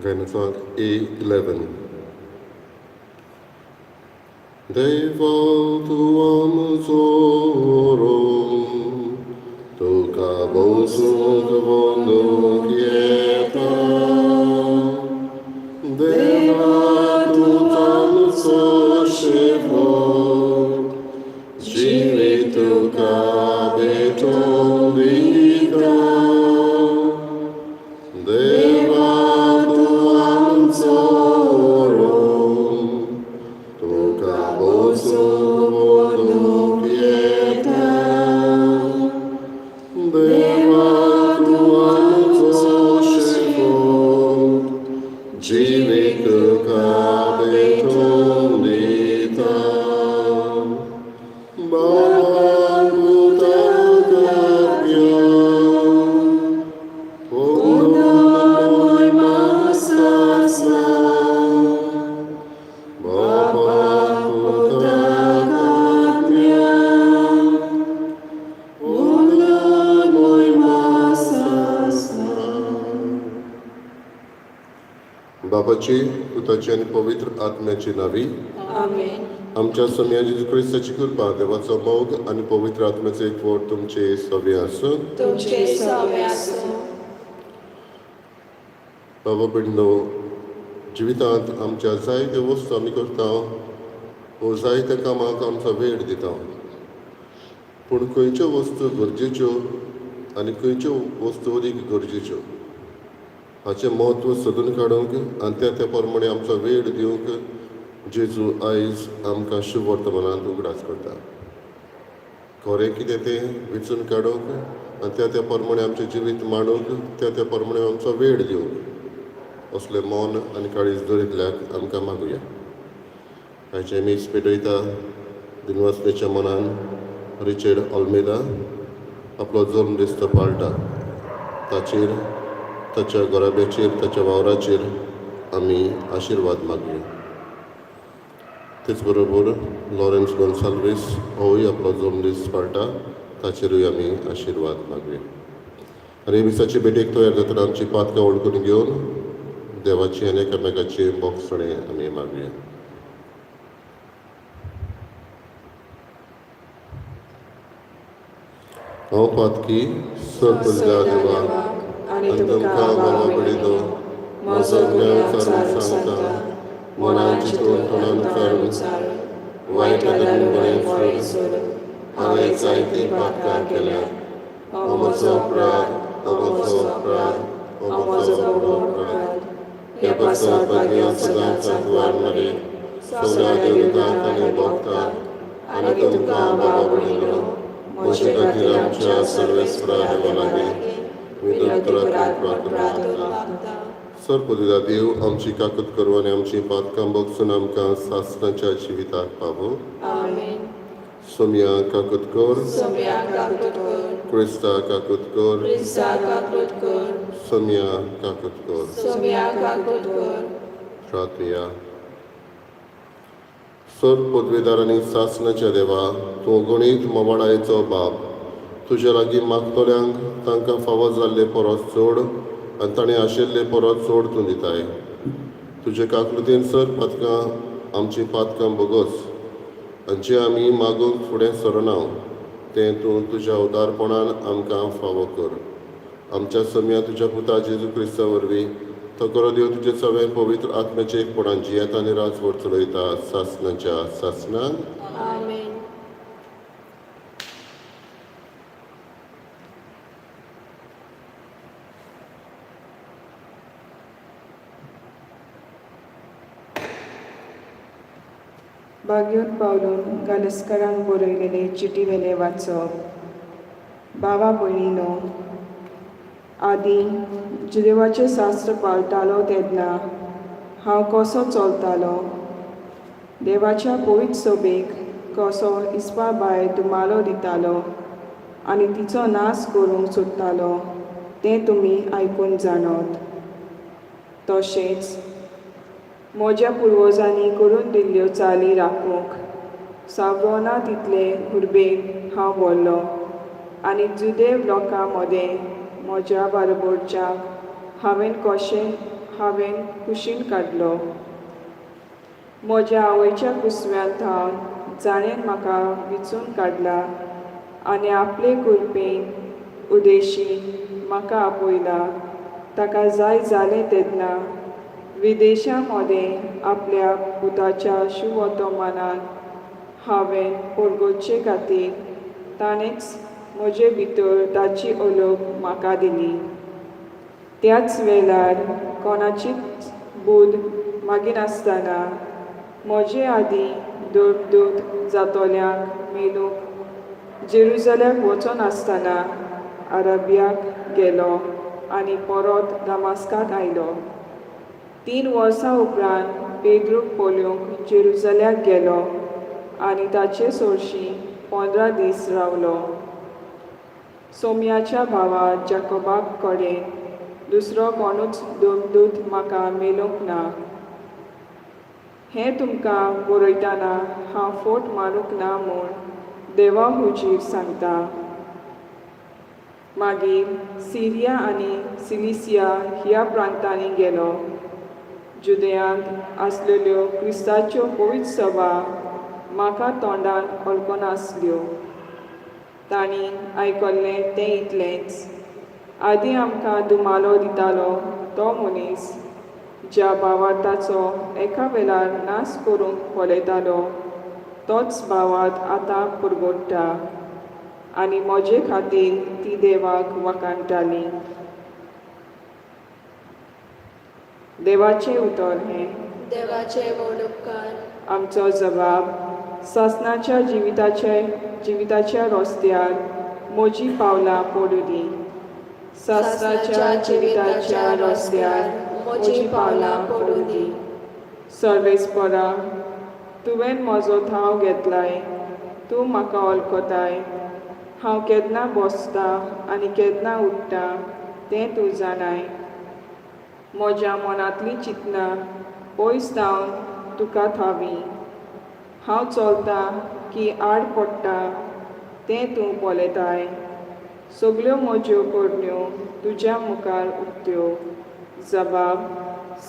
Gainasang A11. Devo tuam sorum, tu cabosu vondo quieta. Deva tuam soscevo, Spiritu cabetum vita. Deva tuam sorum, tu cabosu vodo quieta. Deva tuam soscevo, Spiritu cabetum vita. Baba Bhutagapya, Om Masasna, Baba Bhutagapya, Om Masasna. बाबाची पुताची आणि पवित्र आत्म्याची नावी आमेन. आमच्या सम्या जेजू ख्रिस्ताची कृपा देवाचो मोग आणि पवित्र आत्म्याचे एकवट तुमचे सवे आसूं. तुमचे सवे आसूं. बाबा बिंडो जिवितांत आमच्या जायत्यो वस्तू आमी करता वो जायत्या कामाक आमचो वेळ दिता पूण खंयच्यो वस्तू गरजेच्यो आनी खंयच्यो वस्तू अदीक गरजेच्यो हाचें म्हत्व सोदून काडूंक आनी त्या प्रमाणे आमचो वेळ दिवंक जेजू आयज आमकां शुभ वर्तमानांत उगडास करता. खरें कितें तें विचून काडूंक आनी त्या प्रमाणे आमचें जिवीत मांडूंक त्या प्रमाणे आमचो वेळ दिवंक असलें मौन आनी काळीज दरितल्याक आमकां मागुया. हाचें मीस पेटयता दिनवासनेच्या मनान रिचर्ड ऑल्मेदा आपलो जल्म दीस तो पाळटा ताचेर ताच्या घराब्याचेर ताच्या वावराचेर आमी आशिर्वाद मागुया. तेच बरोबर लॉरेन्स गोन्साल्वीस होय आपलो जल्म दीस पाळटा ताचेरूय आमी आशिर्वाद मागुया. आनी हे दिसाची भेटेक तयार जातना आमची पातकां वळखून घेवन देवाची आनी एकामेकाची मोगसाणें आमी मागुया. हांव पातकी सर्पजा देवा आनी तुमकां बाबा पडितो म्हजो ज्ञान चालून सांगता मनान चिंतून तोंडानुसार वायट आनी बरें सोड हांवें जायतीं पातकां केल्यात. हो म्हजो अपराध, हो म्हजो अपराध, हो म्हजो व्हडलो अपराध. हे पासत भाग्य सदांच सांगवार मरे सगळ्या देवतांक आनी भक्तांक आनी तुमकां बाबा पडितो म्हजे खातीर आमच्या सर्वेस्परा देवा लागीं विनंती प्रार्थना. सर्पदिदा देव आमची काकूत करू आनी आमची पातकां बगसून आमकां सासणाच्या जिविताक पावो. आमेन. सोम्या काकूत कर, सोम्या काकूत कर. क्रिस्ता काकूत कर, क्रिस्ता काकूत कर. सोम्या काकूत कर. सोम्या काकूत कर. प्रार्थया. सर पदवीदार आनी सासणाच्या देवा तूं गणीत मोवाडायेचो बाप तुज्या लागीं मागतल्यांक तांकां फावो जाल्ले परस चड आनी ताणें आशिल्ले परस चड तूं दिताय. तुजे काकलुतीन सर पातकां आमची पातकां बोगस आनी जें आमी मागूंक फुडें सरना तें तूं तुज्या उदारपणान आमकां फावो कर. आमच्या सम्या तुज्या पुता जेजू क्रिस्ता वरवीं तो करो देव तुजे सगळें पवित्र आत्म्याचे एकपणान जियेता आनी राजवट चलयता सासणाच्या सासणान. आमेन. बागयोन पावलून गालस्करांक बरयलेले चिटी वेले वाचप. बाबा भयणीनो, आदीं देवाचें शास्त्र पाळटालो तेन्ना हांव कसो चलतालो, देवाच्या पवित्र सभेक कसो इस्पा भायर दुमालो दितालो आनी तिचो नाश करूंक सोदतालो तें तुमी आयकून जाणत. तशेंच म्हज्या पुर्वजांनी करून दिल्ल्यो चाली राखूंक सावरोना तितले हुर्बेक हांव व्हरलो आनी जुदेव लोकां मदें म्हज्या बरोबरच्या हांवें कशें हांवें कुशीन काडलो. म्हज्या आवयच्या कुसव्यांत हांव जाणेन म्हाका विचून काडला आनी आपले कुरपेन उदेशी म्हाका आपयला. ताका जाय जालें तेन्ना विदेशा मदें आपल्या पुताच्या शुवर्तमानान हांवें परगोवचे खातीर ताणेंच म्हजे भितर ताची ओळख म्हाका दिली. त्याच वेळार कोणाचीच बूद मागिनासतना म्हजे आदीं धर्मदूत जातोल्यांक मेलूंक जेरुसलेम वचोन आसतना अरेबियाक गेलो आनी परत दमास्काक आयलो. 3 वर्सां उपरांत पेद्रूक पोलूंक जेरुसल्याक गेलो आनी ताचे सोरशीं 15 दीस रावलो. सोम्याच्या भावा जाकोबाक कडेन दुसरो कोणूच धर्मदूत म्हाका मेलूंक ना. हें तुमकां बरयतना हांव फोट मारूंक ना म्हूण देवा हुजीर सांगता. मागीर सिरिया आनी सिलिसिया ह्या प्रांतांनी गेलो. जुदेयांत आसलेल्यो क्रिस्ताच्यो पवित्र सभा म्हाका तोंडान वळखनासल्यो. तांणी आयकल्लें तें इतलेंच. आदीं आमकां दुमालो दितालो तो मनीस ज्या भावार्थाचो एका वेळार नास करूंक पळयतालो तोच भावार्थ आतां परगट्टा आनी म्हजे खातीर ती देवाक वखाणटाली. देवाचें उतर हें. देवाचे व्हड उपकार. आमचो जबाब. सासणाच्या जिविताच्या रस्त्यार म्हजी पावलां पडूं दी. सासणाच्या जिविताच्या रस्त्यार म्हजी पावलां पडूं दी. सर्वेस्परा, तुवें म्हजो थाव घेतलाय. तूं म्हाका वळखताय. हांव केन्ना बसता आनी केन्ना उठ्ठा तें तूं जाणाय. म्हज्या मनांतलीं चिंतनां पयस जावन तुका थावी. हांव चलतां की आड पडटा तें तूं पळयताय. सगल्यो म्हज्यो करण्यो तुज्या मुखार उक्त्यो. जबाब.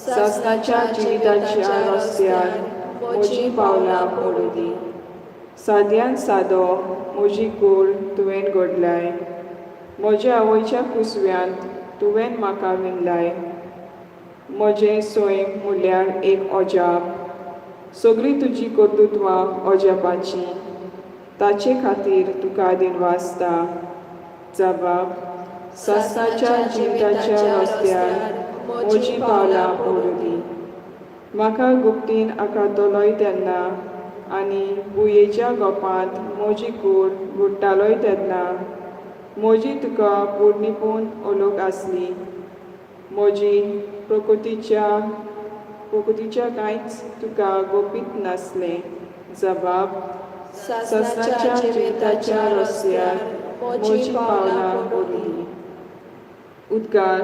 सासणाच्या जिविताच्या रस्त्यार म्हजी पावलां पडूं दी. साद्यान सादो म्हजी कूड तुवें घडलाय. म्हज्या आवयच्या कुसव्यांत तुवें म्हाका विणलाय. म्हजें सैम म्हणल्यार एक अजाप. सगळीं तुजी कर्तुत्वां अजापाचीं. ताचे खातीर तुका दिनवासता. जबाब. सासणाच्या जिविताच्या रस्त्यार म्हजी पावलां पडूं दी. म्हाका गुप्तीन आकारतलोय तेन्ना आनी बुयेच्या गोपांत म्हजी कूड घुट्टालोय तेन्ना म्हजी तुका पोरणीपूण ओळख आसली. म्हजी प्रकृतीच्या कांयच तुका गोपीत नासलें. जबाब. सासणाच्या जिविताच्या रस्त्यार म्हजी पावलां पडूं दी. उद्गार.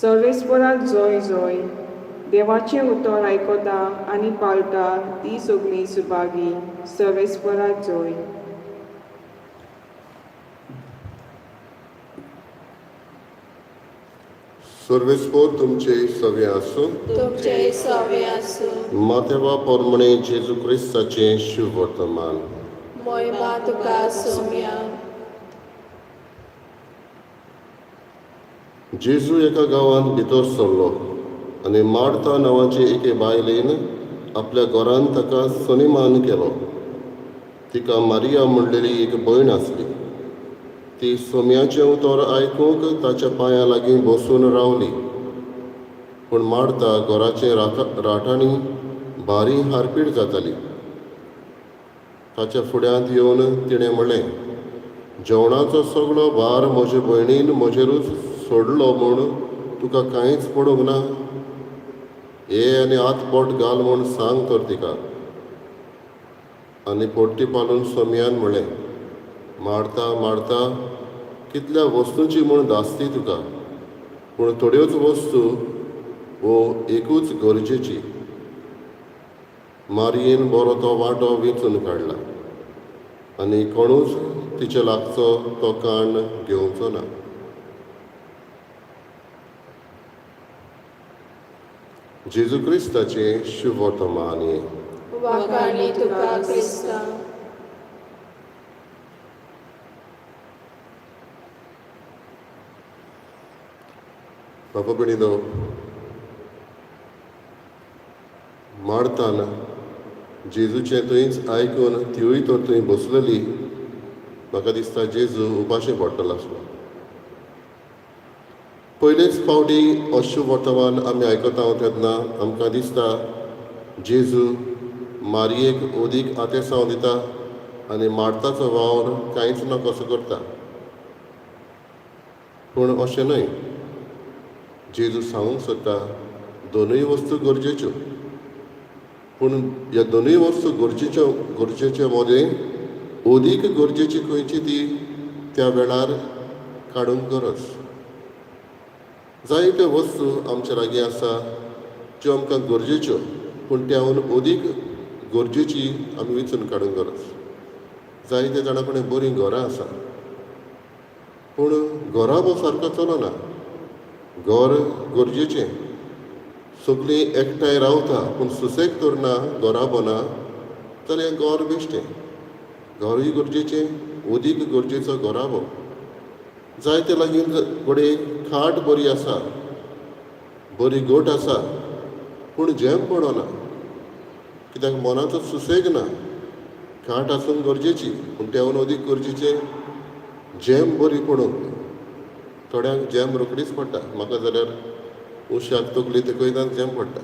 सर्वेस्पराक जय जय. देवाचें उतर आयकता आनी पाळटा ती सगळीं सुभागी. सर्वेस्पराक जय. सर्वेस्पोर तुमचे सवे आसूं. तुमचे सवे आसूं. माथेवा पोरमणे जेजू क्रिस्ताचें शुभ वर्तमान. महिमा तुका सोम्या. जेजू एका गांवांत भितर सरलो आनी मार्था नांवाचे एके बायलेन आपल्या घरांत ताका सनीमान केलो. तिका मारिया म्हणलेली एक भयण आसली. ती सोम्याचें उतर आयकूंक ताच्या पांयां लागीं बसून रावली. पूण मार्था घराचे राटांनी भारी हारपीट जाताली. ताच्या फुड्यांत येवन तिणें म्हणलें, जेवणाचो सगळो भार म्हजे भयणीन म्हजेरूच सोडलो म्हूण तुका कांयच पडूंक ना. हे आनी हात पोट घाल म्हूण सांग तर तिका. आनी पोट्टी पालून सोम्यान म्हणलें, मार्था मार्था, कितल्या वस्तूंची म्हूण धास्ती तुका, पूण थोड्योच वस्तू वो एकूच गरजेची. मारयेन बरो तो वांटो वेंचून काडला आनी कोणूच तिचे लागचो तो काण घेवचो ना. जेजू क्रिस्ताचें शुभ वर्तमान ये वाखाणी तुका क्रिस्ता. बाबा भयणीनो, मारतान जेजूचें थंयच आयकून तिवूय तर थंय बसलेली. म्हाका दिसता जेजू उपाशें पडटलो आसलो. पयलेच फावटी अशें वर्तमान आमी आयकता तेन्ना आमकां दिसता जेजू मारयेक ओदीक आतेसांव दिता आनी मार्ताचो वावर कांयच ना कसो करता. पूण अशें न्हय. जेजू सांगूंक सोदता दोनूय वस्तू गरजेच्यो. पूण ह्या दोनूय वस्तू गरजेच्या मदें ओदीक गरजेची खंयची ती त्या वेळार काडूंक गरज. जायत्यो वस्तू आमचे लागीं आसा ज्यो आमकां गरजेच्यो, पूण त्याहून ओदीक गरजेची आमी वेंचून काडूंक गरज. जायते जाणां कडेन बरीं घरां आसा, पूण घरा सारको चलना. घर गरजेचें, सगळीं एकठांय रावता पूण सुसेग तर ना, घरा ना, जाल्यार घर बेश्टें. घरूय गरजेचें, ओदीक गरजेचो घराबो. जायते लागीं कडेन खाट बरी आसा, बरी गोट आसा, पूण जेम पडना. कित्याक मनाचो सुसेग ना. खाट आसूंक गरजेची, पूण त्याहून ओदीक गरजेचें जेम बरी पडूंक. थोड्यांक जेम रोखडीच पडटा. म्हाका जाल्यार उशाक तकली तेकयताच जेम पडटा.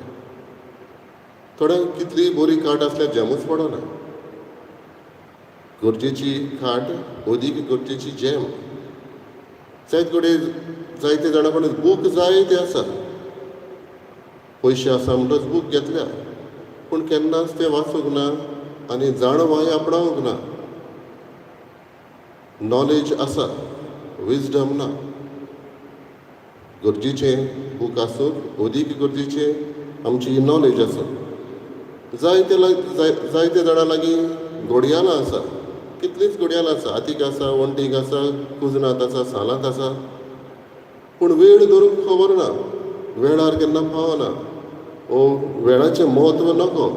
थोड्यांक कितलीय बरी खाट आसल्यार जेमूच पडना. गरजेची खाट, ओदीक गरजेची जेम. जायते जाणां कडेन बूक जायते आसा. पयशे आसा म्हणटच बूक घेतल्या, पूण केन्नाच ते वाचूंक ना आनी जाणवाय आपणावंक ना. नॉलेज आसा, विजडम ना. गरजेचें बूक आसूं, ओदीक गरजेचें आमची नॉलेज आसूं. जायते जाणां लागीं घडयाळां आसा, कितलींच घडयाळां आसा. हातीक आसा, वणटीक आसा, कुजनात आसा, सालांत आसा, पूण वेळ धरूंक खबर ना. वेळार केन्ना पावना. वेळाचें म्हत्व नकळो.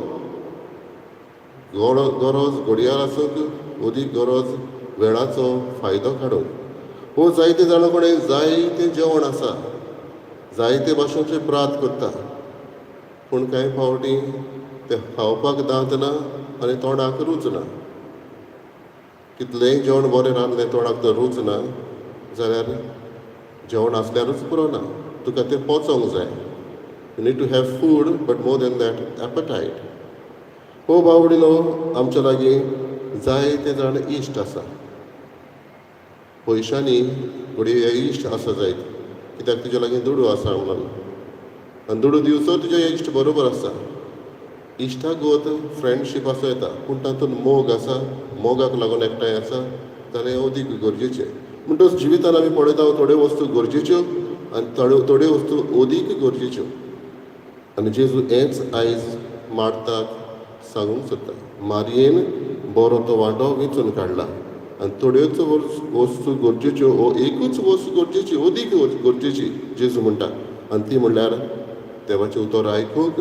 गरज घडयाळ आसूंक, ओदीक गरज वेळाचो फायदो काडूंक. जायते जाणां कडेन जायतें जेवण आसा, जायते भाशेचें प्रात करता, पूण कांय फावटी तें खावपाक दांत ना आनी तोंडाक रूच ना. कितलेंय जेवण बरें रांदलें तोंडाक जर रूच ना जाल्यार जेवण आसल्यारूच पुरो ना. तुका तें पचोवंक जाय. You need to have food, but more than that appetite. भावडीनो, आमच्या लागीं जायते जाण इश्ट आसा. पयशांनी घडये हे इश्ट आसा जायत. कित्याक तुज्या लागीं दुडू आसा म्हणून. आनी दुडू दिवचो तुजे इश्ट बरोबर आसा. इश्टाक वत फ्रेंडशीप आसूं येता, पूण तातूंत मोग आसा, मोगाक लागून एकठांय आसा जाल्यार ओदीक गरजेचें. म्हणटच जिवितांत आमी पळयता थोड्यो वस्तू गरजेच्यो आनी थोड्यो वस्तू ओदीक गरजेच्यो. आनी जेजू हेंच आयज मार्ताक सांगूंक सोदता. मारयेन बरो तो वांटो वेंचून काडला आनी थोड्योच वस्तू गरजेच्यो, एकूच वस्त गरजेची, ओदीक गरजेची जेजू म्हणटा. आनी ती म्हणल्यार देवाचें उतर आयकूंक,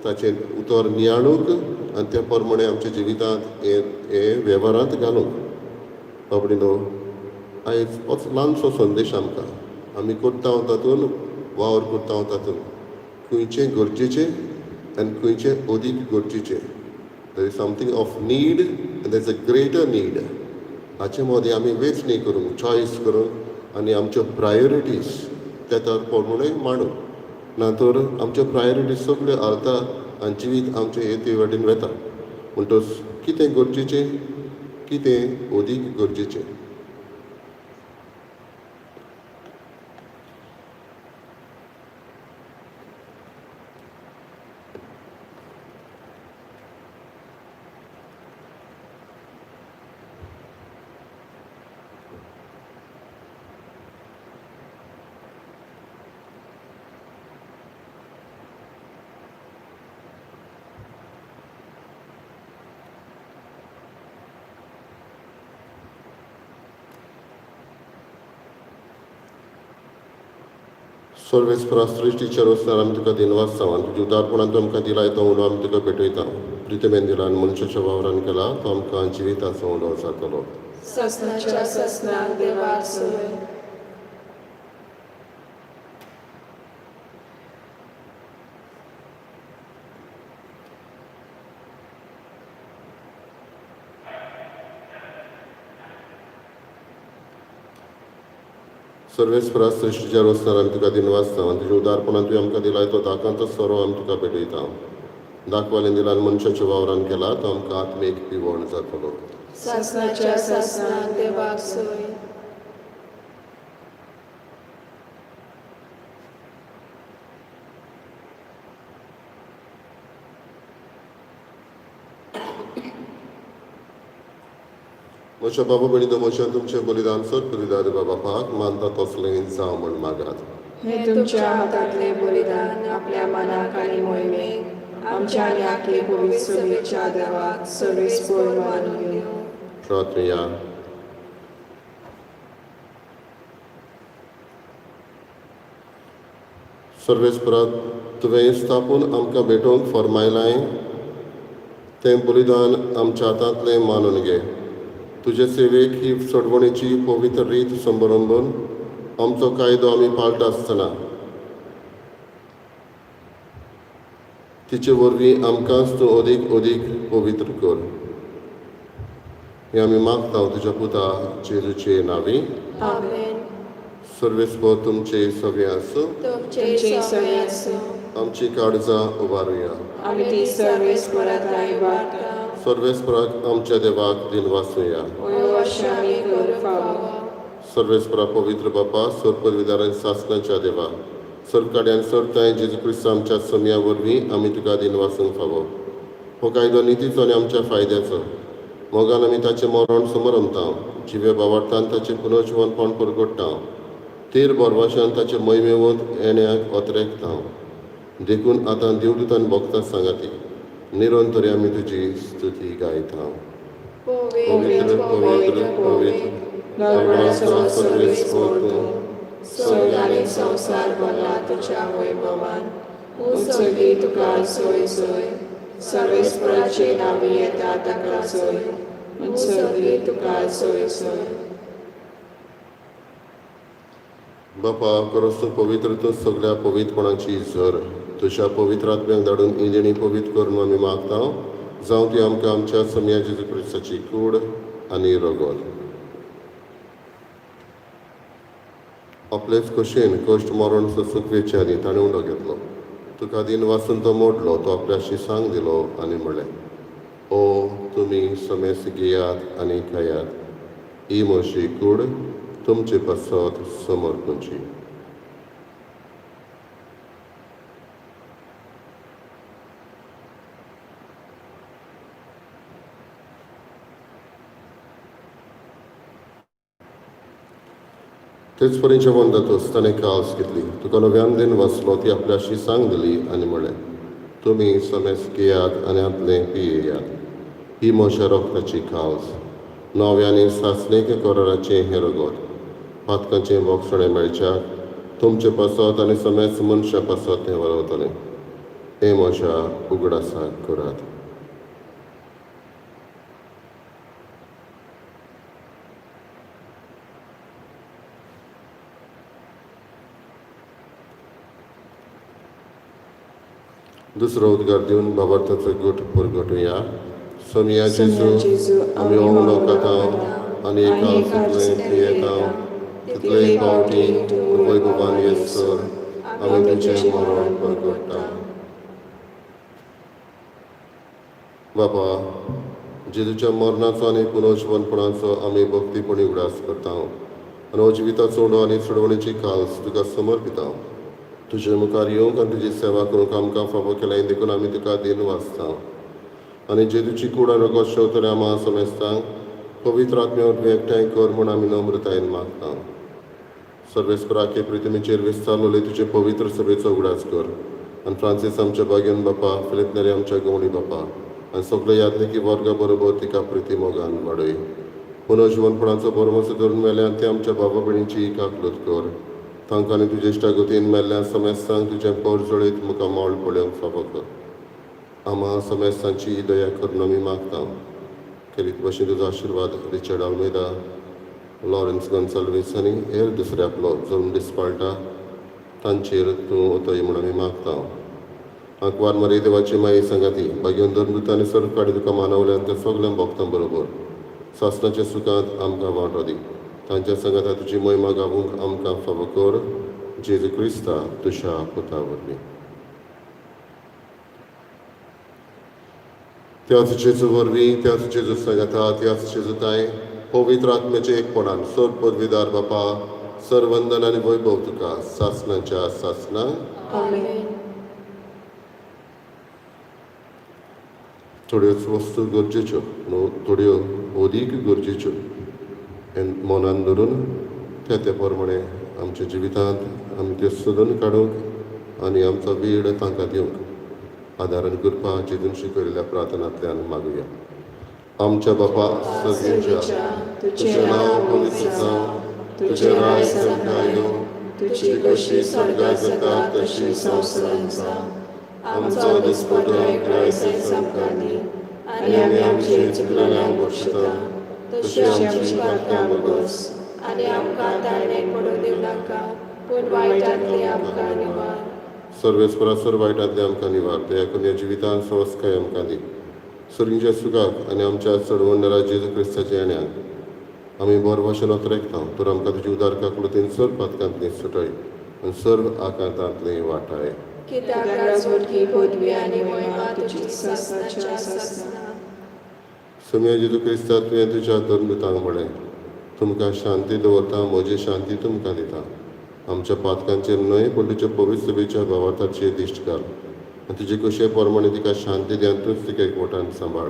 ताचें उतर नियाळूंक आनी त्या प्रमाणें आमच्या जिवितांत हे वेव्हारांत घालूंक. बाबडीनो, आयज होच ल्हानसो संदेश आमकां. आमी करता तातूंत, वावर करता तातूंत खंयचें गरजेचें आनी खंयचें ओदीक गरजेचें. There is something of need आनी there is a greater need. हाचे मदें आमी वेंचणी करूंक, चॉयस करूंक आनी आमच्यो प्रायोरिटीज त्या प्रमाणें मांडूंक. ना तर आमच्यो प्रायोरिटीज सगल्यो हालता आनी जिवीत आमचें हे वाटेन वता. म्हणटच कितें गरजेचें, कितें ओदीक गरजेचें. सर्वेस्परा सृश्टीचेर वचनार आमी तुका दिनवास जावन तुज्या उदारपणान तूं आमकां दिलाय तो उलो आमी तुका भेटयता. प्रितमेन दिलान मनशाच्या वावरान केला तो आमकां जिविताचो उलो जातलो. ससनाच्या ससनाक देवाक सोय. सर्वेस्परा सृश्टीचेर वचनार आमी तुका दिनवास जावन तुज्या उदारपणान तुवें आमकां दिलाय तो दाकांचो सोरो आमी तुका भेटयता. दाखवालें दिलान मनशाच्या वावरान केला तो आमकां आत्मीक पिवण जातलो. ससनाच्या ससनाक देवाक सोय. म्हज्या बाबा भणी दोमोच्यान तुमचें बलिदान सत बलिदान बापाक मानता तसलें जावं म्हण मागात. हे तुमच्या हातांतले बलिदान आपल्या मनाक आनी मोहिमेक आमच्या आनी आख्खे पवित्र सभेच्या देवाक सर्वेस्पर मानून घेवं. प्रार्थया. सर्वेस्परा तुवें स्थापून आमकां भेटोवंक फरमायलाय तें बलिदान आमच्या हातांतलें मानून घे. तुजे सेवेक ही सोडवणेची पवित्र रीत संबरंभून आमचो कायदो आमी पाळटा आसतना तिचे वरवीं आमकांच तूं अदीक अदीक पवित्र कर. हें आमी मागता तुज्या पुता जेजूचे नांवी. आमेन. सर्वेस्पर तुमचे सगळे आसूं. तुमचे सगळे आसूं. आमची काळजां उबारुया. आमी ती सर्वेस्पराक इबाडटा. सर्वेस्पराक आमच्या देवाक दिन वाचुया. अशें आमी करूंक फावो. सर्वेस्परा पवित्र बापा सरपदवीदारान सासणाच्या देवा सरकाड्यान सरताय जेजू क्रिस्त आमच्या समया वरवीं आमी तुका दिन वाचूंक फावो. हो कायदो नितीचो आनी आमच्या फायद्याचो. मोगान आमी ताचें मरण समरमता. जिवे बावार्थान ताचें पुनर्जीवनपण परगट्टा. तेर बोरवाशान ताचे मोहिमेवंत येण्याक ओतरेकता. देखून आतां देवदूतान भोगतां सांगाती निरंतरी आमी तुजी स्तुती गायता. पवित्र पवित्र पवित्र देवाचो सर्वेस्पर तूं. स्वर्ग आनी संवसार भरला तुज्या वैभवान. उत्सर्गी तुका सोय सोय. सर्वेस्पराचे नांवी येता ताका सोय. उत्सर्गी तुका सोय सोय. बापा खरोच तूं पवित्र तूं सगळ्या पवित्रपणाची झर तुज्या पवित्र आत्म्याक धाडून इंजणी पवित्र करून आमी मागता. जावं ती आमकां आमच्या समया जेजू क्रिस्ताची कूड आनी रगत. आपलेच खोशेन कश्ट मरण सुखवेचे आनी ताणें उंडो घेतलो. तुका दिन वाचून तो मोडलो तो आपल्या शिसांक दिलो आनी म्हणलें ओ तुमी समेस घेयात आनी खायात. ही म्हशी कूड तुमचे पसत समर्पूंची. तेच परेन जेवण जातोच ताणें कास घेतली. तुका नव्यान दिन वाचलो ती आपल्या शिसांक दिली आनी म्हणलें तुमी समेस घेयात आनी आपलें पियेयात. ही म्हज्या रोखताची कास नव्यानी सासणेक कराराचें हें रगत. पातकांचें वखसणें मेळच्याक तुमचें पसत आनी समेस मनशां पसत हें वळवतलें. हें म्हज्या उगडासाक करात. दुसरो उद्गार दिवन बाबार्थाचो गुट परगटुया. समया जेजू आमी वांगडा खाता आनी एका सुटलें पियेता. तितलेय फावटी तूं वैभवान येसर आमी तुजें मरण परगट्टा. बाबा जेजूच्या मरणाचो आनी पुनर्जीवनपणाचो आमी भक्तीपणी उगडास करता आनी हो जिविताचो उडो आनी सोडवणेची कास तुका समर्पिता. तुजे मुखार येवंक आनी तुजी सेवा करूंक आमकां फावो केला देखून आमी तुका दिन वाचता आनी जेजूची कूड आनी रगत शेवतले आम्हा समेस्तांक पवित्र आत्म्या वरवीं एकठांय कर म्हूण आमी नम्रतायेन मागता. सर्वेस्पराके प्रितमेचेर विस्तारलोले तुजे पवित्र सभेचो उगडास कर आनी फ्रांसीस आमच्या बागेन बापा फिलिप नेरे आमच्या गवळी बापा आनी सगळे यात्रिकी वर्गा बरोबर तिका प्रिती मोगान वाडय. पुनर्जीवनपणाचो बरोमसो धरून मेल्यान ते आमच्या बाबा भयणीची काकलूत कर तांकां आनी तुजे इश्टागतीन मेल्ल्या समेस्तांक तुजें पोरजोळीत मुखार मोळ पळोवंक फावो कर. आम्हा समेस्तांची दया करून आमी मागता. खेरीत भाशेन तुजो आशिर्वाद रिचर्ड आल्मेदा, लॉरेन्स गॉन्साल्वीस आनी हेर दुसरे आपलो जल्म दिसपाळटा तांचेर तूं ओतय म्हूण आमी मागता. आंकवार मरे देवाची माई संगाती बागेवन धर्मदुतांनी सर्व काडी तुका मानवल्यान त्या सगळ्या भक्तां बरोबर सासणाच्या सुखांत आमकां वांटो दी. तांच्या संगाता तुजी महिमा गावूंक आमकां फावो कर. जेजू क्रिस्ता तुज्या पुता वरवीं. त्याच जेजू वरवीं, त्याच जेजू संगाता, त्याच जेजूताय पवित्र आत्म्याचे एकपणान सर पदवीदार बापा सर्वंदन आनी वैभव तुका सासणाच्या सासणां. आमेन. थोड्योच वस्तू गरजेच्यो न्हू, थोड्यो अदीक गरजेच्यो मनान धरून त्या प्रमाणे आमच्या जिवितांत आमी त्यो सोदून काडूंक आनी आमचो वेळ तांकां दिवंक आदारण करपा जेजून शिकयल्ल्या प्रार्थनांतल्यान मागुया. आमच्या बापा सगळ्यांच्या तुजें नांव पवित्र जावं, तुजें राय सदां येवं, तुजी कशी स्वर्गांत जाता तशी संवसारांत जावं. आमचो दिसपट्टो क्रायसांत आमकां दी आनी आमी आमची चुकलेल्यांक बक्षिता तशी आमची पातकां बगस आनी आमकां ताळणेक पडूं दिवं नाका, पूण वायटांतली आमकां निवार. सर्वेस्परा सर्व वायटांतले आमकां निवार. दया करून ह्या जिवितांत संस्कार आमकां दी. सर्गींच्या सुखाक आनी आमच्या चडवंडरा जेजू क्रिस्ताच्या येण्याक आमी बरे भाशेन उतरेकता. तर आमकां तुजी उदारका कुडतीन सर्व पातकांतली सुटय आनी सर्व आकांतांतली वाटाय. कित्याक राजवटकी पदवी आनी महिमा तुजी सासणाच्या सासणां. सगळ्या जेजू क्रिस्ता तुवें तुज्या धर्मदुतांक म्हळें, तुमकां शांती दवरता, म्हजी शांती तुमकां दिता. आमच्या पातकांचेर न्हय पूण तुज्या पवित्र सभेच्या भावार्थाचेर दिश्ट घाल आनी तुजे कशे प्रमाणे तिका शांती दी आनी तूंच तिका एकवटान सांबाळ.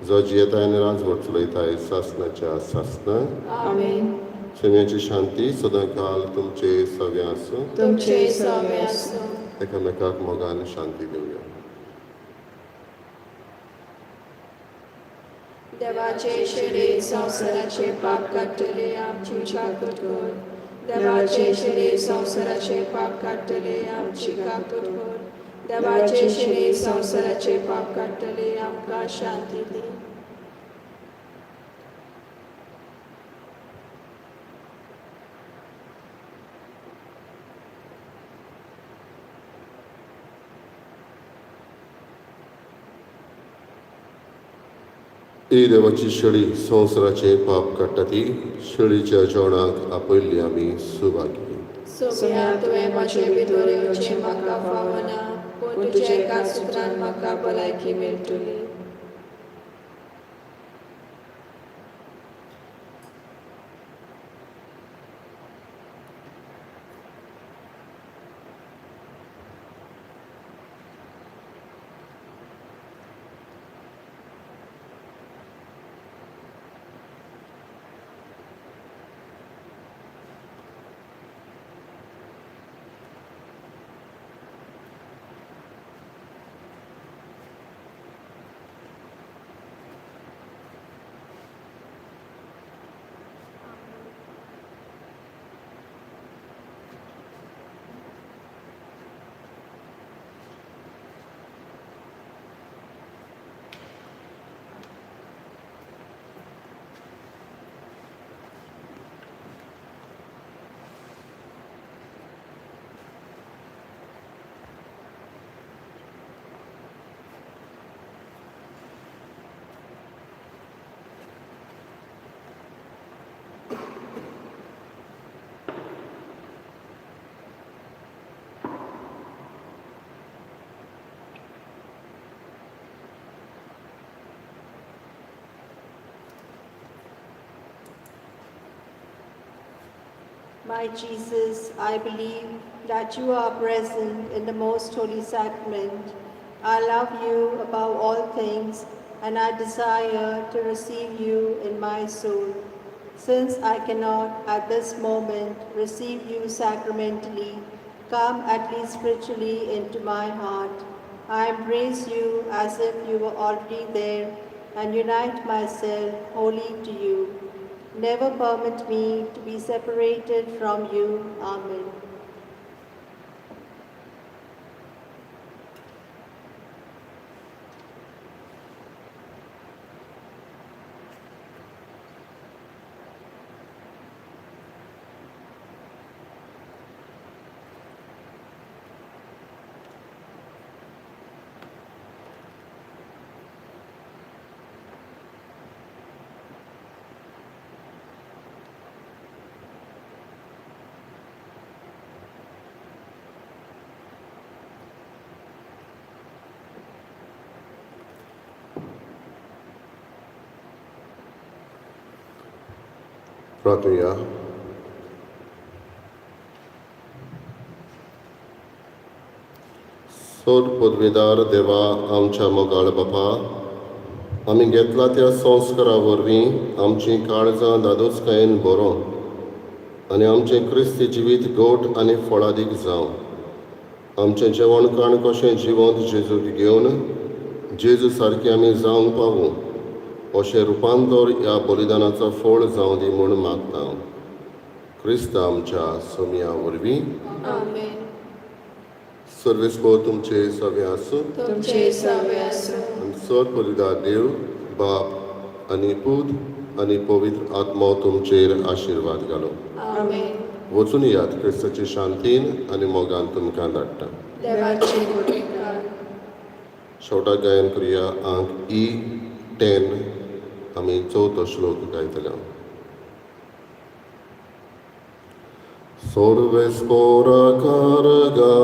जो जियेताय आनी राजवट चलयताय सासणाच्या सासणां. आमेन. सगळ्यांची शांती सदां काल तुमचे सव्या आसूं. तुमचे सवे आसूं. एकामेकाक मोगान शांती दिवया. देवाचे शेरे संवसाराचे पाप काडटले आमची काकूट कर. देवाचे शेरे संवसाराचे पाप काडटले आमची काकूट कर. देवाचे शेरे संवसाराचे पाप काडटले आमकां शांती दी. ही देवाची शेळी संवसाराचे पाप काडटा ती शेळीच्या जेवणाक आपयल्ली आमी सुभागी. सोम्या तुवें म्हजे भितर येवचें म्हाका फावना, पूण तुजे एका सुत्रान म्हाका भलायकी मेळटली. My Jesus, I believe that you are present in the most holy sacrament. I love you above all things, and I desire to receive you in my soul. Since I cannot at this moment receive you sacramentally, come at least spiritually into my heart. I embrace you as if you were already there and unite myself wholly to you. Never permit me to be separated from you. Amen. प्रार्थूया. सोड पदवीदार देवा आमच्या मोगाळ बापा, आमी घेतला त्या संस्कारा वरवीं आमची काळजां दादोसकायेन बरो आनी आमचें क्रिस्ती जिवीत गोड आनी फळादीक जावं. आमचें जेवण खाण कशें जिवंत जेजूक घेवन जेजू सारकें आमी जावंक पावूं अशें रुपांतर ह्या बलिदानाचो फळ जावं दी म्हूण मागता. क्रिस्त आमच्या सोमया वरवीं. आमेन. सर्वेस्पर तुमचे सवे आसूं. तुमचे सवे आसूं. आनी सत पदवीदार देव बाप आनी पूत आनी पवित्र आत्मो तुमचेर आशिर्वाद घालो. आमेन. वचून यात क्रिस्ताची शांतीन आनी मोगान तुमकां धाडटा. देवाचे गुणगान. शेवटाक गायन करुया अंक E10 आमी चवथो श्लोक गायतले. Sorvespora carga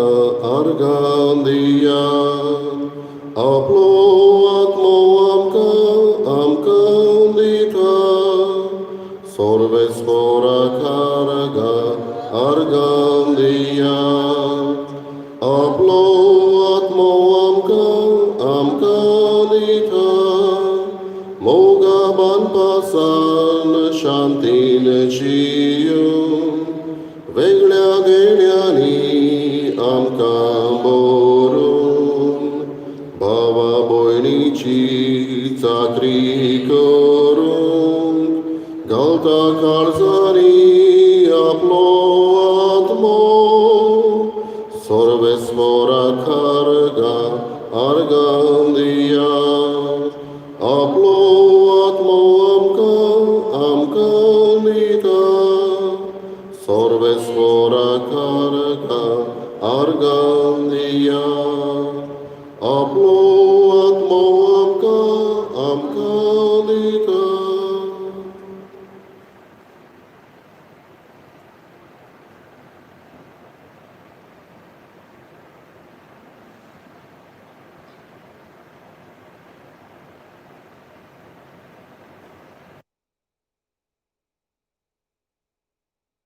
argandia aplo atmo amca dita. Sorvespora carga argandia aplo atmo amca dita. Moga ban pasan shantin chiyo वेगळ्या गेण्यांनी आमकां बरोवन भावा भयणीची चाकरी करून घालता काळजांनी आपलो आत्मो. सर्वेस्पराक आर्गां दिया आपलो आत्मो आमकां दिता. Sorvespora carga arga